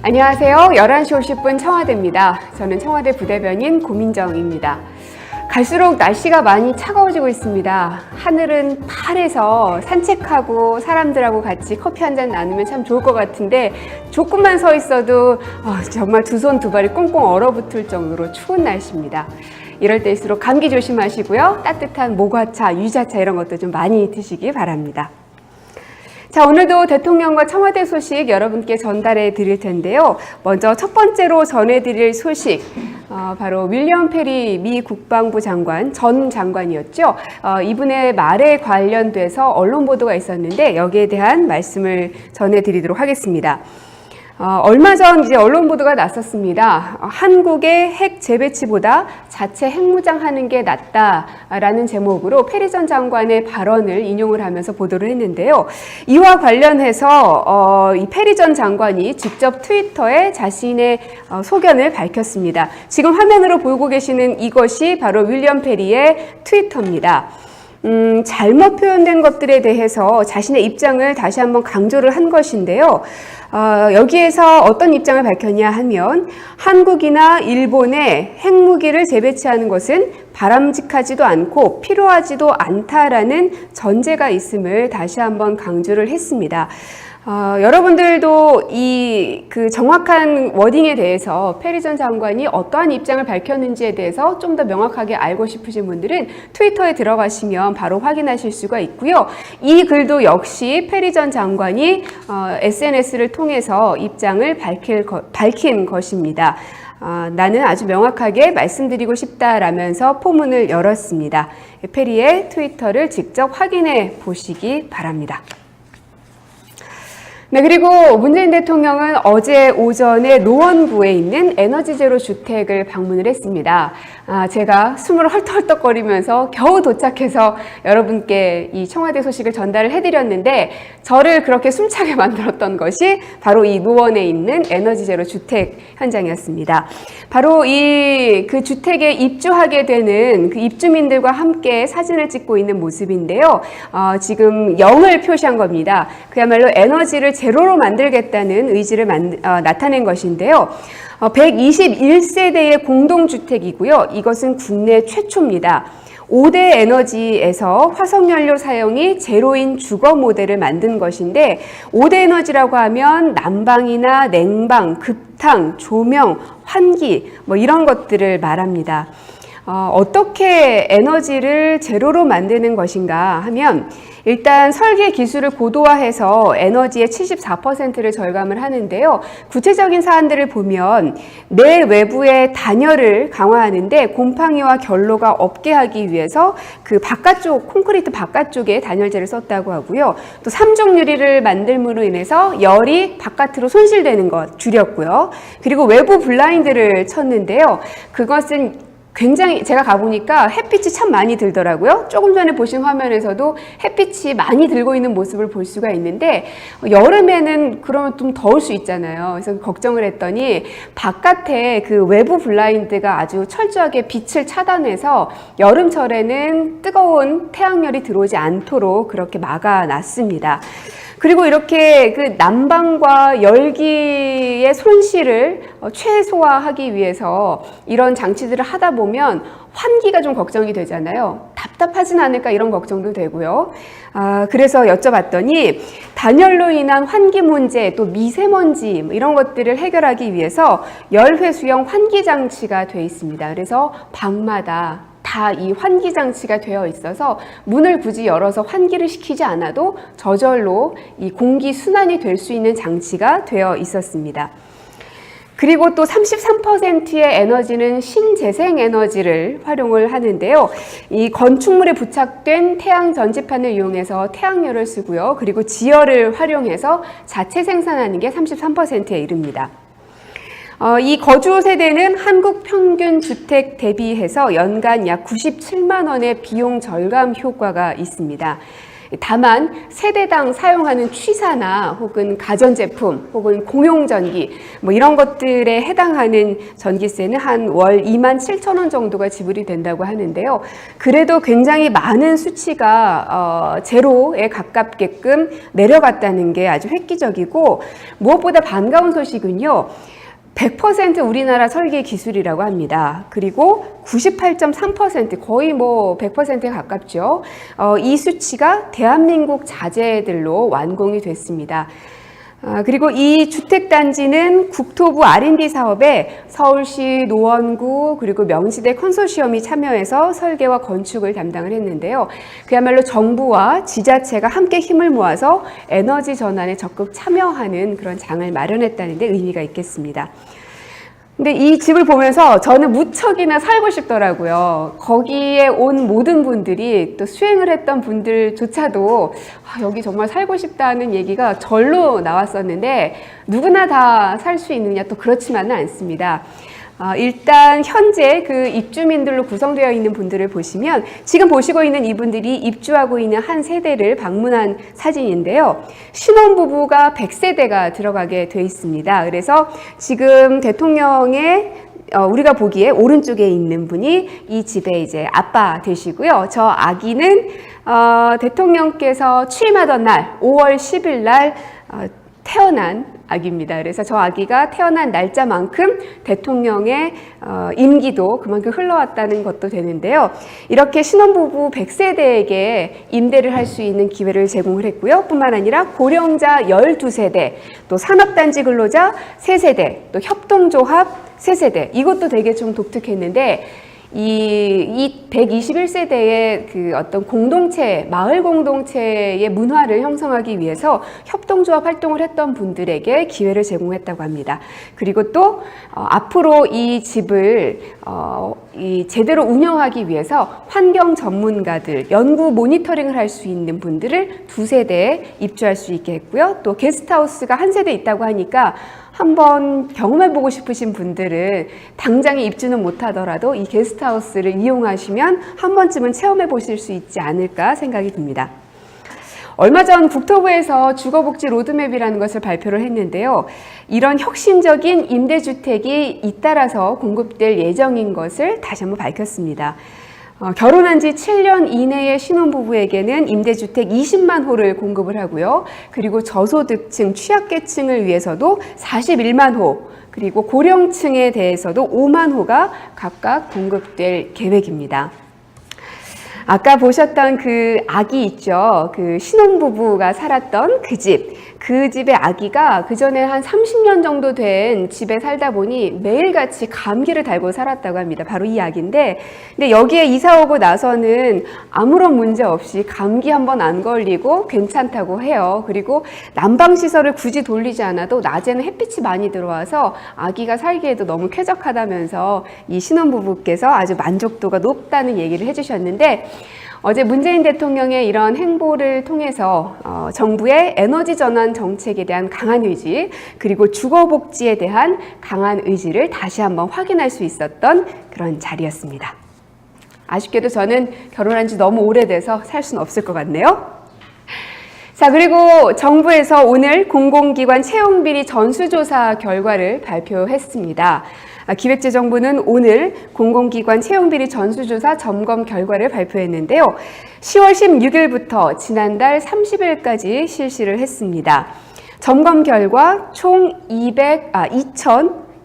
안녕하세요. 11시 50분 청와대입니다. 저는 청와대 부대변인 고민정입니다. 갈수록 날씨가 많이 차가워지고 있습니다. 하늘은 파래서 산책하고 사람들하고 같이 커피 한잔 나누면 참 좋을 것 같은데 조금만 서 있어도 정말 두 손 두 발이 꽁꽁 얼어붙을 정도로 추운 날씨입니다. 이럴 때일수록 감기 조심하시고요. 따뜻한 모과차, 유자차 이런 것도 좀 많이 드시기 바랍니다. 자, 오늘도 대통령과 청와대 소식 여러분께 전달해 드릴 텐데요. 먼저 첫 번째로 전해 드릴 소식, 바로 윌리엄 페리 미 국방부 장관, 전 장관이었죠. 이분의 말에 관련돼서 언론 보도가 있었는데 여기에 대한 말씀을 전해 드리도록 하겠습니다. 얼마 전 이제 언론 보도가 났었습니다. 한국의 핵 재배치보다 자체 핵무장하는 게 낫다라는 제목으로 페리 전 장관의 발언을 인용을 하면서 보도를 했는데요. 이와 관련해서 이 페리 전 장관이 직접 트위터에 자신의 소견을 밝혔습니다. 지금 화면으로 보고 계시는 이것이 바로 윌리엄 페리의 트위터입니다. 잘못 표현된 것들에 대해서 자신의 입장을 다시 한번 강조를 한 것인데요. 여기에서 어떤 입장을 밝혔냐 하면 한국이나 일본에 핵무기를 재배치하는 것은 바람직하지도 않고 필요하지도 않다라는 전제가 있음을 다시 한번 강조를 했습니다. 여러분들도 그 정확한 워딩에 대해서 페리 전 장관이 어떠한 입장을 밝혔는지에 대해서 좀 더 명확하게 알고 싶으신 분들은 트위터에 들어가시면 바로 확인하실 수가 있고요. 이 글도 역시 페리 전 장관이 SNS를 통해서 입장을 밝힌 것입니다. 나는 아주 명확하게 말씀드리고 싶다라면서 포문을 열었습니다. 페리의 트위터를 직접 확인해 보시기 바랍니다. 네, 그리고 문재인 대통령은 어제 오전에 노원구에 있는 에너지제로 주택을 방문을 했습니다. 제가 숨을 헐떡헐떡거리면서 겨우 도착해서 여러분께 이 청와대 소식을 전달을 해드렸는데 저를 그렇게 숨차게 만들었던 것이 바로 이 노원에 있는 에너지제로 주택 현장이었습니다. 바로 그 주택에 입주하게 되는 그 입주민들과 함께 사진을 찍고 있는 모습인데요. 지금 0을 표시한 겁니다. 그야말로 에너지를 제로로 만들겠다는 의지를 나타낸 것인데요. 121세대의 공동주택이고요. 이것은 국내 최초입니다. 5대 에너지에서 화석연료 사용이 제로인 주거 모델을 만든 것인데 5대 에너지라고 하면 난방이나 냉방, 급탕, 조명, 환기 이런 것들을 말합니다. 어떻게 에너지를 제로로 만드는 것인가 하면 일단 설계 기술을 고도화해서 에너지의 74%를 절감을 하는데요. 구체적인 사안들을 보면 내 외부의 단열을 강화하는데 곰팡이와 결로가 없게 하기 위해서 그 콘크리트 바깥쪽에 단열재를 썼다고 하고요. 또 3종 유리를 만들므로 인해서 열이 바깥으로 손실되는 것 줄였고요. 그리고 외부 블라인드를 쳤는데요. 그것은 굉장히 제가 가보니까 햇빛이 참 많이 들더라고요. 조금 전에 보신 화면에서도 햇빛이 많이 들고 있는 모습을 볼 수가 있는데 여름에는 그러면 좀 더울 수 있잖아요. 그래서 걱정을 했더니 바깥에 그 외부 블라인드가 아주 철저하게 빛을 차단해서 여름철에는 뜨거운 태양열이 들어오지 않도록 그렇게 막아놨습니다. 그리고 이렇게 그 난방과 열기의 손실을 최소화하기 위해서 이런 장치들을 하다 보면 환기가 좀 걱정이 되잖아요. 답답하진 않을까 이런 걱정도 되고요. 그래서 여쭤봤더니 단열로 인한 환기 문제 또 미세먼지 이런 것들을 해결하기 위해서 열회수형 환기 장치가 돼 있습니다. 그래서 방마다 다 이 환기 장치가 되어 있어서 문을 굳이 열어서 환기를 시키지 않아도 저절로 이 공기 순환이 될 수 있는 장치가 되어 있었습니다. 그리고 또 33%의 에너지는 신재생 에너지를 활용을 하는데요. 이 건축물에 부착된 태양 전지판을 이용해서 태양열을 쓰고요. 그리고 지열을 활용해서 자체 생산하는 게 33%에 이릅니다. 이 거주 세대는 한국 평균 주택 대비해서 연간 약 97만 원의 비용 절감 효과가 있습니다. 다만 세대당 사용하는 취사나 혹은 가전제품 혹은 공용전기 뭐 이런 것들에 해당하는 전기세는 한 월 27,000원 정도가 지불이 된다고 하는데요. 그래도 굉장히 많은 수치가 제로에 가깝게끔 내려갔다는 게 아주 획기적이고, 무엇보다 반가운 소식은요. 100% 우리나라 설계 기술이라고 합니다. 그리고 98.3% 거의 뭐 100%에 가깝죠. 이 수치가 대한민국 자재들로 완공이 됐습니다. 그리고 이 주택단지는 국토부 R&D 사업에 서울시, 노원구 그리고 명지대 컨소시엄이 참여해서 설계와 건축을 담당을 했는데요. 그야말로 정부와 지자체가 함께 힘을 모아서 에너지 전환에 적극 참여하는 그런 장을 마련했다는 데 의미가 있겠습니다. 근데 이 집을 보면서 저는 무척이나 살고 싶더라고요. 거기에 온 모든 분들이, 또 수행을 했던 분들조차도 여기 정말 살고 싶다는 얘기가 절로 나왔었는데, 누구나 다 살 수 있느냐 또 그렇지만은 않습니다. 일단 현재 그 입주민들로 구성되어 있는 분들을 보시면 지금 보시고 있는 이분들이 입주하고 있는 한 세대를 방문한 사진인데요. 신혼부부가 100세대가 들어가게 돼 있습니다. 그래서 지금 대통령의 우리가 보기에 오른쪽에 있는 분이 이 집의 이제 아빠 되시고요. 저 아기는 대통령께서 취임하던 날 5월 10일 날 태어난 아기입니다. 그래서 저 아기가 태어난 날짜만큼 대통령의 임기도 그만큼 흘러왔다는 것도 되는데요. 이렇게 신혼부부 100세대에게 임대를 할 수 있는 기회를 제공을 했고요. 뿐만 아니라 고령자 12세대, 또 산업단지 근로자 3세대, 또 협동조합 3세대, 이것도 되게 좀 독특했는데, 이 121세대의 그 어떤 공동체, 마을 공동체의 문화를 형성하기 위해서 협동조합 활동을 했던 분들에게 기회를 제공했다고 합니다. 그리고 또 앞으로 이 집을 제대로 운영하기 위해서 환경 전문가들, 연구 모니터링을 할 수 있는 분들을 2세대에 입주할 수 있게 했고요. 또 게스트하우스가 한 세대 있다고 하니까 한번 경험해보고 싶으신 분들은 당장에 입주는 못하더라도 이 게스트하우스를 이용하시면 한 번쯤은 체험해보실 수 있지 않을까 생각이 듭니다. 얼마 전 국토부에서 주거복지 로드맵이라는 것을 발표를 했는데요. 이런 혁신적인 임대주택이 잇따라서 공급될 예정인 것을 다시 한번 밝혔습니다. 결혼한 지 7년 이내의 신혼부부에게는 임대주택 20만 호를 공급을 하고요. 그리고 저소득층, 취약계층을 위해서도 41만 호, 그리고 고령층에 대해서도 5만 호가 각각 공급될 계획입니다. 아까 보셨던 그 아기 있죠? 그 신혼부부가 살았던 그 집의 아기가 그 전에 한 30년 정도 된 집에 살다 보니 매일같이 감기를 달고 살았다고 합니다. 바로 이 아기인데, 근데 여기에 이사 오고 나서는 아무런 문제 없이 감기 한번 안 걸리고 괜찮다고 해요. 그리고 난방시설을 굳이 돌리지 않아도 낮에는 햇빛이 많이 들어와서 아기가 살기에도 너무 쾌적하다면서 이 신혼부부께서 아주 만족도가 높다는 얘기를 해주셨는데, 어제 문재인 대통령의 이런 행보를 통해서 정부의 에너지 전환 정책에 대한 강한 의지, 그리고 주거복지에 대한 강한 의지를 다시 한번 확인할 수 있었던 그런 자리였습니다. 아쉽게도 저는 결혼한 지 너무 오래돼서 살 수는 없을 것 같네요. 자, 그리고 정부에서 오늘 공공기관 채용비리 전수조사 결과를 발표했습니다. 기획재정부는 오늘 공공기관 채용비리 전수조사 점검 결과를 발표했는데요. 10월 16일부터 지난달 30일까지 실시를 했습니다. 점검 결과 총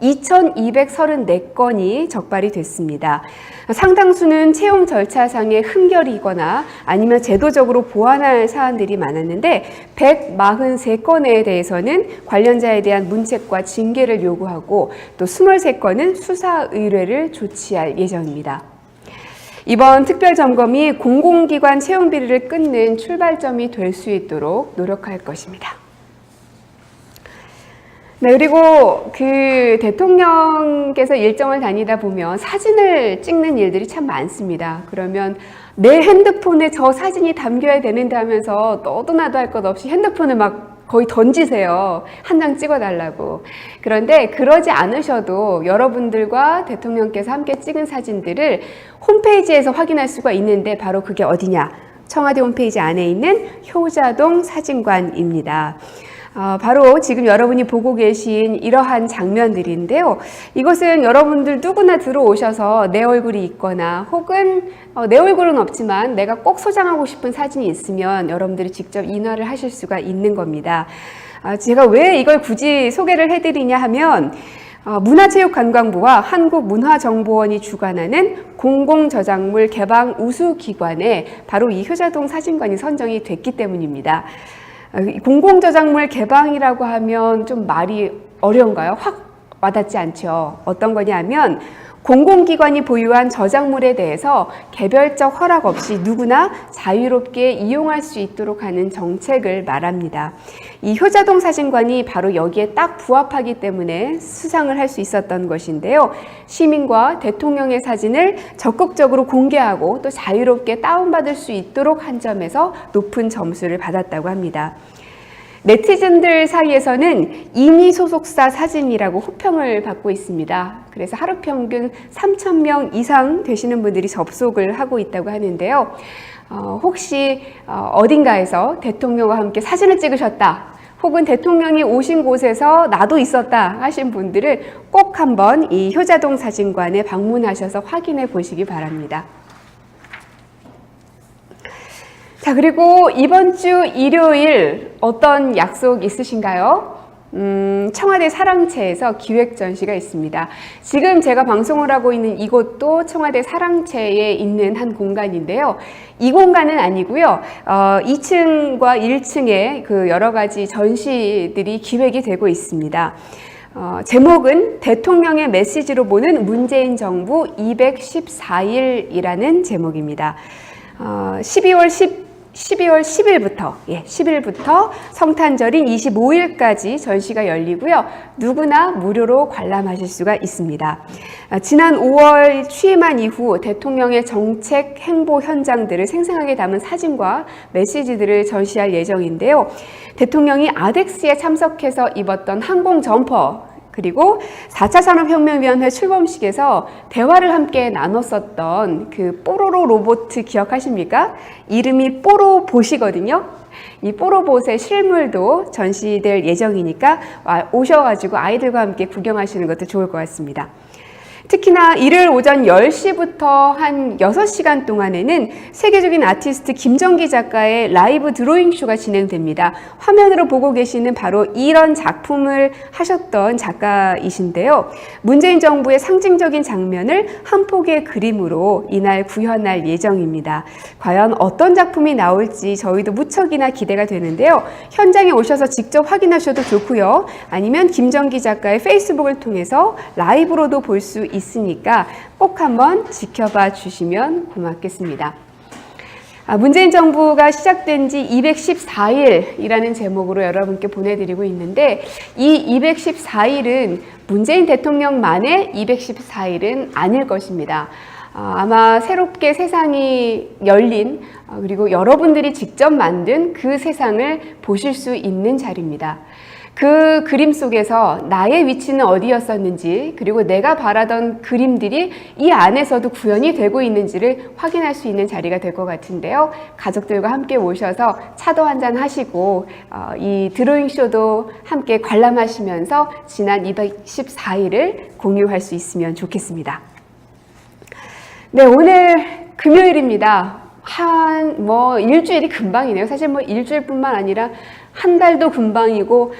2,234건이 적발이 됐습니다. 상당수는 채용 절차상의 흠결이거나 아니면 제도적으로 보완할 사안들이 많았는데 143건에 대해서는 관련자에 대한 문책과 징계를 요구하고 또 23건은 수사 의뢰를 조치할 예정입니다. 이번 특별점검이 공공기관 채용 비리를 끊는 출발점이 될 수 있도록 노력할 것입니다. 네, 그리고 그 대통령께서 일정을 다니다 보면 사진을 찍는 일들이 참 많습니다. 그러면 내 핸드폰에 저 사진이 담겨야 되는데 하면서 너도 나도 할 것 없이 핸드폰을 막 거의 던지세요. 한 장 찍어달라고. 그런데 그러지 않으셔도 여러분들과 대통령께서 함께 찍은 사진들을 홈페이지에서 확인할 수가 있는데 바로 그게 어디냐? 청와대 홈페이지 안에 있는 효자동 사진관입니다. 바로 지금 여러분이 보고 계신 이러한 장면들인데요. 이것은 여러분들 누구나 들어오셔서 내 얼굴이 있거나 혹은 내 얼굴은 없지만 내가 꼭 소장하고 싶은 사진이 있으면 여러분들이 직접 인화를 하실 수가 있는 겁니다. 제가 왜 이걸 굳이 소개를 해드리냐 하면 문화체육관광부와 한국문화정보원이 주관하는 공공저작물 개방 우수기관에 바로 이 효자동 사진관이 선정이 됐기 때문입니다. 공공저작물 개방이라고 하면 좀 말이 어려운가요? 확 와닿지 않죠. 어떤 거냐면 공공기관이 보유한 저작물에 대해서 개별적 허락 없이 누구나 자유롭게 이용할 수 있도록 하는 정책을 말합니다. 이 효자동 사진관이 바로 여기에 딱 부합하기 때문에 수상을 할 수 있었던 것인데요. 시민과 대통령의 사진을 적극적으로 공개하고 또 자유롭게 다운받을 수 있도록 한 점에서 높은 점수를 받았다고 합니다. 네티즌들 사이에서는 이미 소속사 사진이라고 호평을 받고 있습니다. 그래서 하루 평균 3,000명 이상 되시는 분들이 접속을 하고 있다고 하는데요. 혹시 어딘가에서 대통령과 함께 사진을 찍으셨다, 혹은 대통령이 오신 곳에서 나도 있었다 하신 분들은 꼭 한번 이 효자동 사진관에 방문하셔서 확인해 보시기 바랍니다. 자, 그리고 이번 주 일요일 어떤 약속 있으신가요? 청와대 사랑채에서 기획전시가 있습니다. 지금 제가 방송을 하고 있는 이곳도 청와대 사랑채에 있는 한 공간인데요. 이 공간은 아니고요. 2층과 1층에 그 여러 가지 전시들이 기획이 되고 있습니다. 제목은 대통령의 메시지로 보는 문재인 정부 214일이라는 제목입니다. 12월 10일부터 성탄절인 25일까지 전시가 열리고요. 누구나 무료로 관람하실 수가 있습니다. 지난 5월 취임한 이후 대통령의 정책 행보 현장들을 생생하게 담은 사진과 메시지들을 전시할 예정인데요. 대통령이 아덱스에 참석해서 입었던 항공 점퍼, 그리고 4차 산업혁명위원회 출범식에서 대화를 함께 나눴었던 그 뽀로로 로봇 기억하십니까? 이름이 뽀로봇이거든요. 이 뽀로봇의 실물도 전시될 예정이니까 오셔가지고 아이들과 함께 구경하시는 것도 좋을 것 같습니다. 특히나 일요일 오전 10시부터 한 6시간 동안에는 세계적인 아티스트 김정기 작가의 라이브 드로잉쇼가 진행됩니다. 화면으로 보고 계시는 바로 이런 작품을 하셨던 작가이신데요. 문재인 정부의 상징적인 장면을 한 폭의 그림으로 이날 구현할 예정입니다. 과연 어떤 작품이 나올지 저희도 무척이나 기대가 되는데요. 현장에 오셔서 직접 확인하셔도 좋고요. 아니면 김정기 작가의 페이스북을 통해서 라이브로도 볼 수 있으니까 꼭 한번 지켜봐 주시면 고맙겠습니다. 문재인 정부가 시작된 지 214일이라는 제목으로 여러분께 보내드리고 있는데, 이 214일은 문재인 대통령만의 214일은 아닐 것입니다. 아마 새롭게 세상이 열린, 그리고 여러분들이 직접 만든 그 세상을 보실 수 있는 자리입니다. 그 그림 속에서 나의 위치는 어디였었는지, 그리고 내가 바라던 그림들이 이 안에서도 구현이 되고 있는지를 확인할 수 있는 자리가 될 것 같은데요. 가족들과 함께 오셔서 차도 한잔 하시고 이 드로잉쇼도 함께 관람하시면서 지난 214일을 공유할 수 있으면 좋겠습니다. 네, 오늘 금요일입니다. 일주일이 금방이네요. 사실 일주일뿐만 아니라 한 달도 금방이고,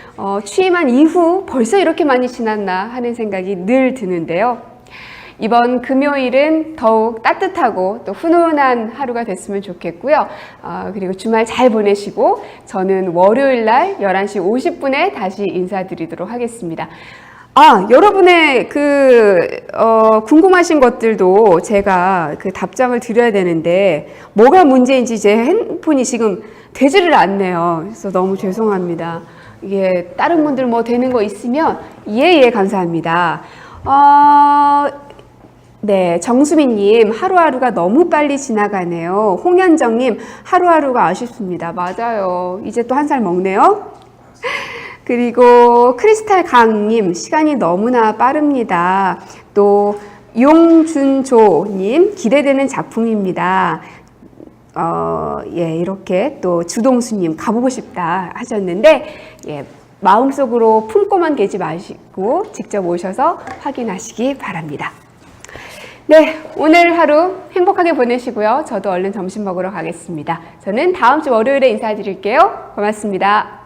취임한 이후 벌써 이렇게 많이 지났나 하는 생각이 늘 드는데요. 이번 금요일은 더욱 따뜻하고 또 훈훈한 하루가 됐으면 좋겠고요. 그리고 주말 잘 보내시고, 저는 월요일 날 11시 50분에 다시 인사드리도록 하겠습니다. 여러분의 궁금하신 것들도 제가 답장을 드려야 되는데, 뭐가 문제인지 제 핸드폰이 지금 되지를 않네요. 그래서 너무 죄송합니다. 이게 다른 분들 되는 거 있으면, 예, 감사합니다. 네, 정수민님, 하루하루가 너무 빨리 지나가네요. 홍현정님, 하루하루가 아쉽습니다. 맞아요. 이제 또 한 살 먹네요. 그리고 크리스탈 강님, 시간이 너무나 빠릅니다. 또 용준조님, 기대되는 작품입니다. 이렇게 또 주동수님 가보고 싶다 하셨는데, 마음속으로 품고만 계지 마시고 직접 오셔서 확인하시기 바랍니다. 네, 오늘 하루 행복하게 보내시고요. 저도 얼른 점심 먹으러 가겠습니다. 저는 다음 주 월요일에 인사드릴게요. 고맙습니다.